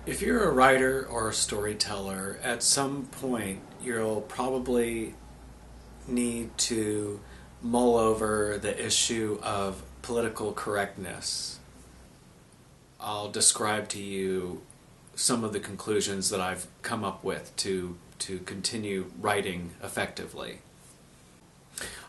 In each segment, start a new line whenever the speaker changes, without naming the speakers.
If you're a writer or a storyteller, at some point you'll probably need to mull over the issue of political correctness. I'll describe to you some of the conclusions that I've come up with to continue writing effectively.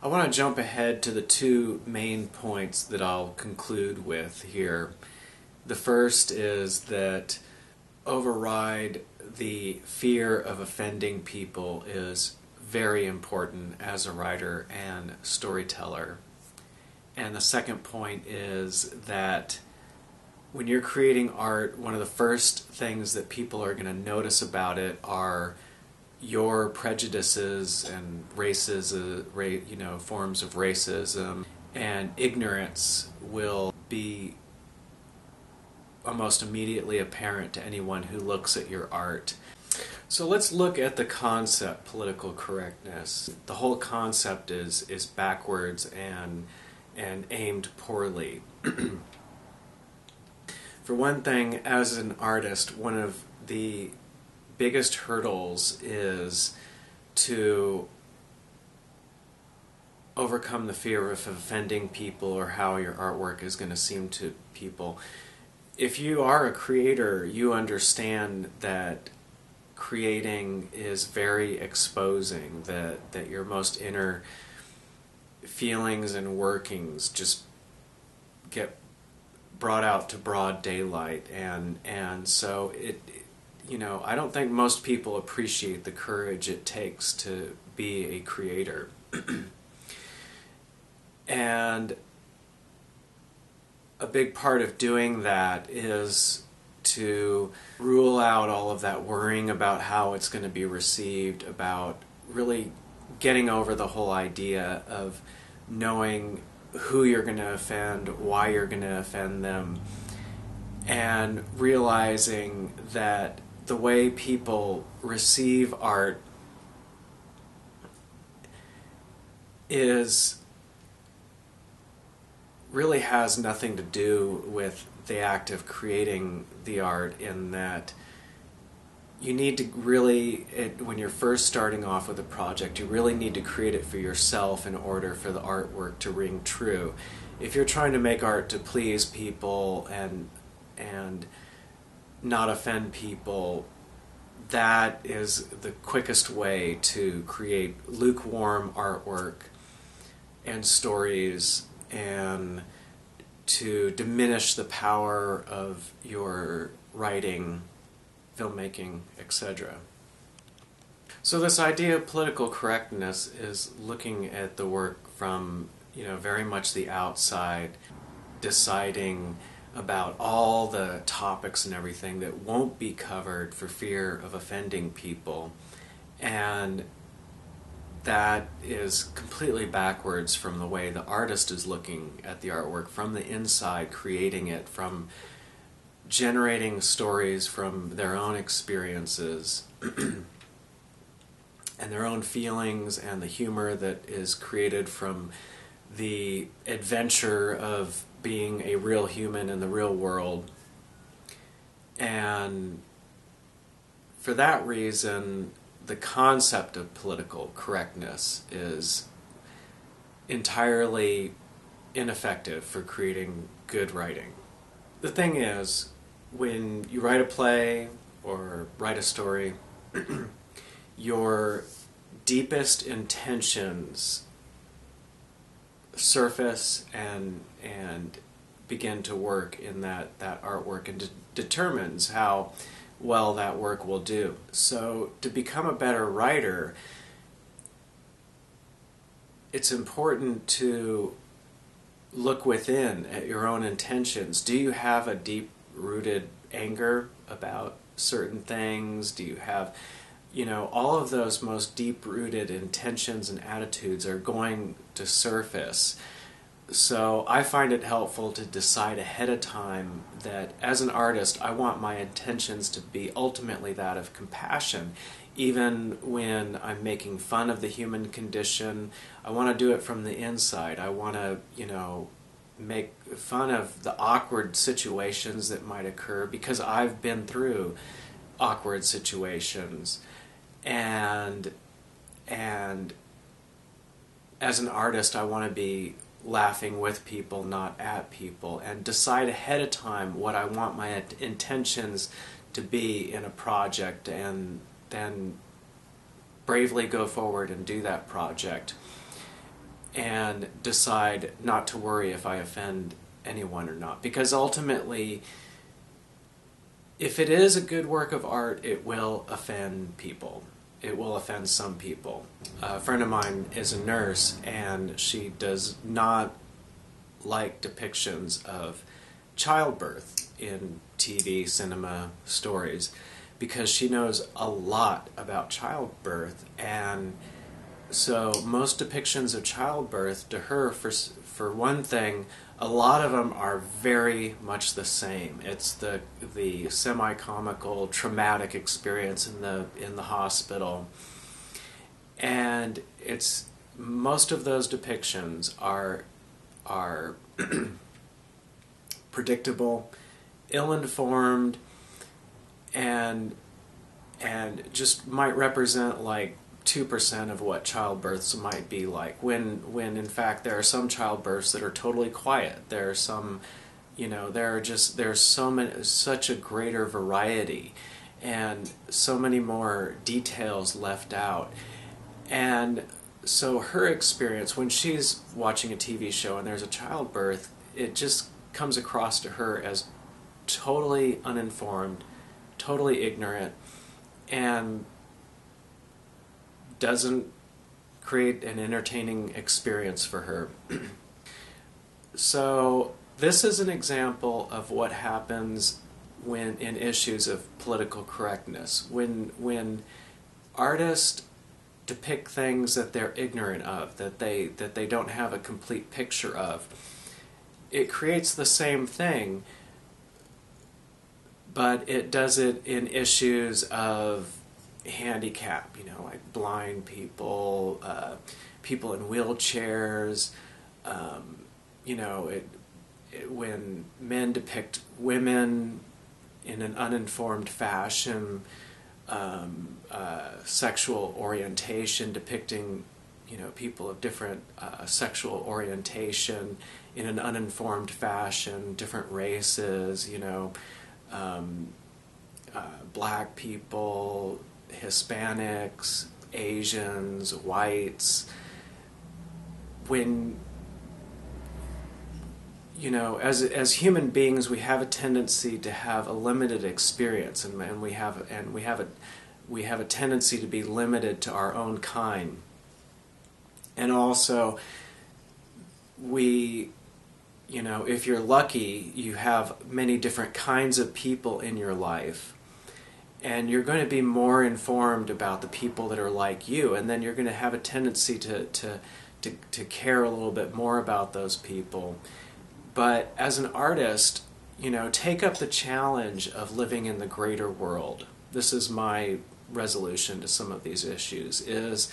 I want to jump ahead to the two main points that I'll conclude with here. The first is that override the fear of offending people is very important as a writer and storyteller. And the second point is that when you're creating art, one of the first things that people are going to notice about it are your prejudices and forms of racism, and ignorance will be almost immediately apparent to anyone who looks at your art. So let's look at the concept, political correctness. The whole concept is backwards and aimed poorly. For one thing, as an artist, one of the biggest hurdles is to overcome the fear of offending people or how your artwork is going to seem to people. If you are a creator, you understand that creating is very exposing, that your most inner feelings and workings just get brought out to broad daylight, and so I don't think most people appreciate the courage it takes to be a creator. And a big part of doing that is to rule out all of that worrying about how it's going to be received, about really getting over the whole idea of knowing who you're going to offend, why you're going to offend them, and realizing that the way people receive art really has nothing to do with the act of creating the art, in that you need to really, when you're first starting off with a project, you really need to create it for yourself in order for the artwork to ring true. If you're trying to make art to please people and not offend people, that is the quickest way to create lukewarm artwork and stories, and to diminish the power of your writing, filmmaking, etc. So this idea of political correctness is looking at the work from, very much the outside, deciding about all the topics and everything that won't be covered for fear of offending people, and that is completely backwards from the way the artist is looking at the artwork, from the inside, creating it, from generating stories from their own experiences and their own feelings, and the humor that is created from the adventure of being a real human in the real world. And for that reason, the concept of political correctness is entirely ineffective for creating good writing. The thing is, when you write a play or write a story, your deepest intentions surface and begin to work in that artwork, and determines how well that work will do. So to become a better writer, it's important to look within at your own intentions. Do you have a deep-rooted anger about certain things? Do you have, all of those most deep-rooted intentions and attitudes are going to surface. So I find it helpful to decide ahead of time that as an artist, I want my intentions to be ultimately that of compassion. Even when I'm making fun of the human condition, I want to do it from the inside. I want to, make fun of the awkward situations that might occur because I've been through awkward situations, and as an artist I want to be laughing with people, not at people, and decide ahead of time what I want my intentions to be in a project, and then bravely go forward and do that project, and decide not to worry if I offend anyone or not. Because ultimately, if it is a good work of art, it will offend people. It will offend some people. A friend of mine is a nurse, and she does not like depictions of childbirth in TV, cinema, stories, because she knows a lot about childbirth, and so most depictions of childbirth to her, for one thing, a lot of them are very much the same. It's the semi-comical, traumatic experience in the hospital, and it's most of those depictions are predictable, ill-informed, and just might represent like 2% of what childbirths might be like, when in fact there are some childbirths that are totally quiet. There are some, there's such a greater variety and so many more details left out. And so her experience when she's watching a TV show and there's a childbirth, it just comes across to her as totally uninformed, totally ignorant, and doesn't create an entertaining experience for her. So this is an example of what happens when in issues of political correctness, when artists depict things that they're ignorant of, that they don't have a complete picture of. It creates the same thing, but it does it in issues of handicap, like blind people, people in wheelchairs, when men depict women in an uninformed fashion, sexual orientation, depicting people of different sexual orientation in an uninformed fashion, different races, black people, Hispanics, Asians, whites. When as human beings, we have a tendency to have a limited experience, and we have a tendency to be limited to our own kind. And also, if you're lucky, you have many different kinds of people in your life, and you're going to be more informed about the people that are like you, and then you're going to have a tendency to care a little bit more about those people. But as an artist, take up the challenge of living in the greater world. This is my resolution to some of these issues, is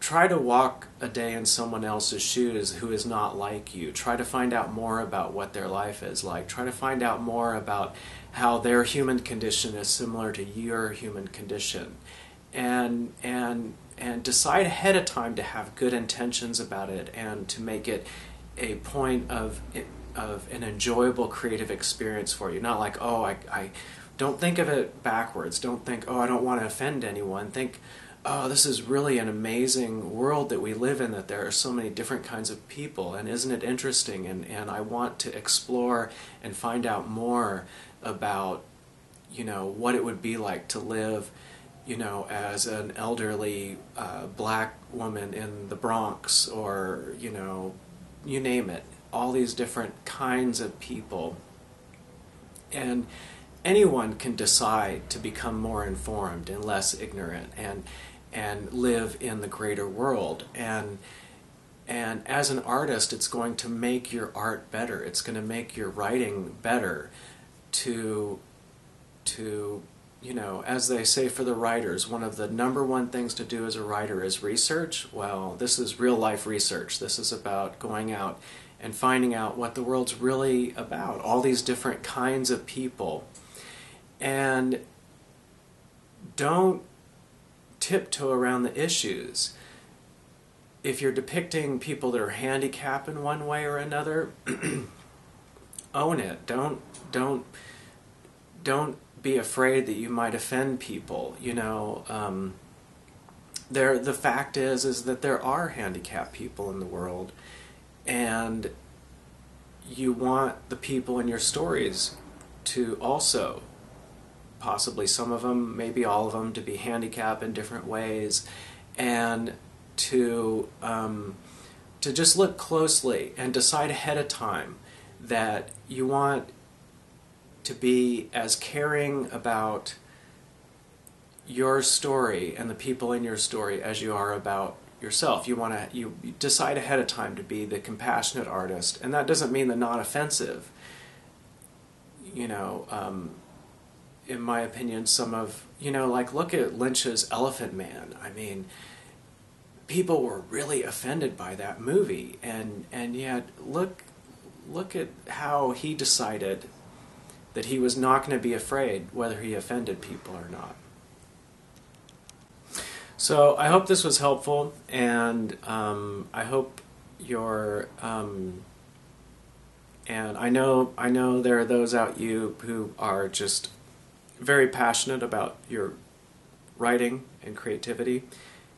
try to walk a day in someone else's shoes who is not like you. Try to find out more about what their life is like. Try to find out more about how their human condition is similar to your human condition. And decide ahead of time to have good intentions about it, and to make it a point of an enjoyable creative experience for you. Not like, I don't think of it backwards. Don't think, I don't want to offend anyone. Think, this is really an amazing world that we live in, that there are so many different kinds of people, and isn't it interesting? And I want to explore and find out more about, what it would be like to live, as an elderly black woman in the Bronx, or, you name it, all these different kinds of people. And anyone can decide to become more informed and less ignorant, and live in the greater world. And as an artist, it's going to make your art better. It's going to make your writing better to as they say for the writers, one of the #1 things to do as a writer is research. Well, this is real life research. This is about going out and finding out what the world's really about, all these different kinds of people. And don't tiptoe around the issues. If you're depicting people that are handicapped in one way or another, own it. Don't be afraid that you might offend people. The fact is that there are handicapped people in the world, and you want the people in your stories to also, possibly some of them, maybe all of them, to be handicapped in different ways, and to just look closely and decide ahead of time that you want to be as caring about your story and the people in your story as you are about yourself. You decide ahead of time to be the compassionate artist, and that doesn't mean the non-offensive. In my opinion, look at Lynch's Elephant Man. I mean, people were really offended by that movie, and yet look at how he decided that he was not going to be afraid whether he offended people or not. So I hope this was helpful, and I hope and I know there are those out you who are just very passionate about your writing and creativity,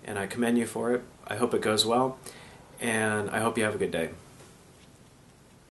and I commend you for it. I hope it goes well, and I hope you have a good day.